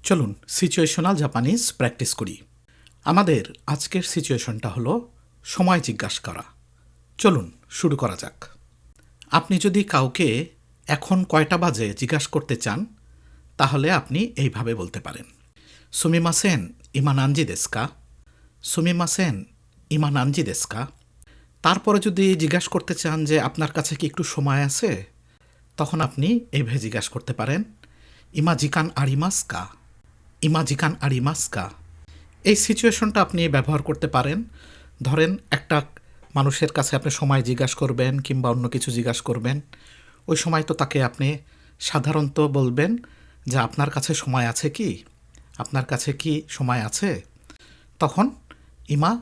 চলুন situational Japanese practice করি। আমাদের আজকের সিচুয়েশনটা হলো সময় জিজ্ঞাসা করা। চলুন শুরু করা যাক। আপনি যদি কাউকে এখন কয়টা বাজে জিজ্ঞাসা করতে চান, তাহলে আপনি এইভাবে বলতে পারেন, সুমিমাসেন ইমা নানজি দেসু কা? সুমিমাসেন ইমা নানজি দেসু কা? তারপরে যদি জিজ্ঞাসা করতে চান যে আপনার কাছে কি একটু সময় আছে, তখন আপনি এইভাবে জিজ্ঞাসা করতে পারেন, ইমা জিকান আরিমাস কা? ইমা জিকান আরিমাস কা? এই সিচুয়েশনটা আপনি ব্যবহার করতে পারেন। ধরেন একটা মানুষের কাছে আপনি সময় জিজ্ঞাসা করবেন কিংবা অন্য কিছু জিজ্ঞাসা করবেন, ওই সময় তো তাকে আপনি সাধারণত বলবেন যে আপনার কাছে সময় আছে কি, আপনার কাছে কি সময় আছে। তখন ইমা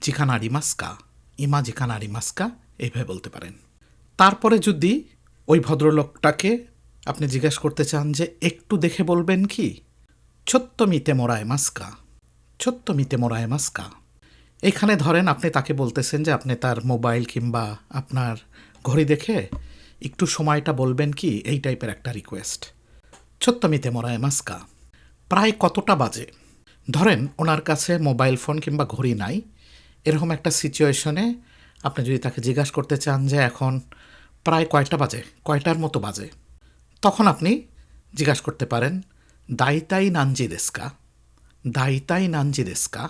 জিকান আরিমাস কা, ইমা জিকান আরিমাস কা এইভাবে বলতে পারেন। তারপরে যদি ওই ভদ্রলোকটাকে আপনি জিজ্ঞাসা করতে চান যে একটু দেখে বলবেন কি, ছোট্ট মিতে মোরায় মাস্কা, ছোট্ট মিতে মোরায় মাস্কা। এখানে ধরেন আপনি তাকে বলতেছেন যে আপনি তার মোবাইল কিংবা আপনার ঘড়ি দেখে একটু সময়টা বলবেন কি, এই টাইপের একটা রিকোয়েস্ট। ছোট্ট মিতে মোরায় মাস্কা, প্রায় কতটা বাজে। ধরেন ওনার কাছে মোবাইল ফোন কিংবা ঘড়ি নাই, এরকম একটা সিচুয়েশনে আপনি যদি তাকে জিজ্ঞাসা করতে চান যে এখন প্রায় কয়টা বাজে, কয়টার মতো বাজে, তখন আপনি জিজ্ঞাসা করতে পারেন, দাইতাই নানজি দেসু কা? দাইতাই নানজি দেসু কা?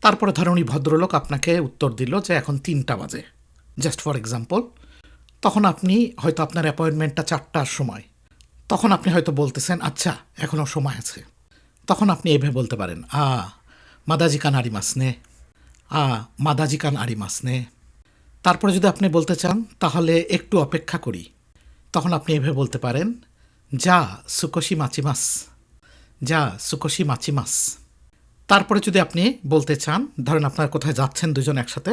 তারপরে ধরুন উনি ভদ্রলোক আপনাকে উত্তর দিল যে এখন 3টা বাজে, জাস্ট ফর এক্সাম্পল। তখন আপনি হয়তো আপনার অ্যাপয়েন্টমেন্টটা 4টার সময়, তখন আপনি হয়তো বলতেছেন আচ্ছা এখনও সময় আছে। তখন আপনি এভাবে বলতে পারেন, মাদাজিকান আরিমাস নে, মাদাজিকান আরিমাস নে। তারপরে যদি আপনি বলতে চান তাহলে একটু অপেক্ষা করি, তখন আপনি এভাবে বলতে পারেন, যা সুকোশি মাচিমাস, যা সুকোশি মাচিমাস। তারপরে যদি আপনি বলতে চান, ধরেন আপনার কোথায় যাচ্ছেন দুজন একসাথে,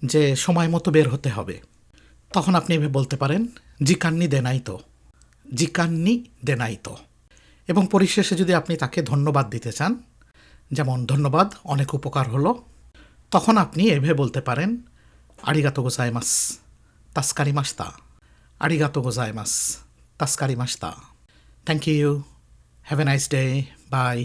যে সময় মতো বের হতে হবে, তখন আপনি এভাবে বলতে পারেন, জিকান্নি দেনাই তো, জিকান্নি দেনাই তো। এবং পরিশেষে যদি আপনি তাকে ধন্যবাদ দিতে চান, যেমন ধন্যবাদ অনেক উপকার হলো, তখন আপনি এভাবে বলতে পারেন, আরিগাতো গোজাইমাস, তাস্কারিমাস্তা, আরিগাতো গোজাইমাস, তাস্কারিমাস্তা। Thank you, have a nice day, by.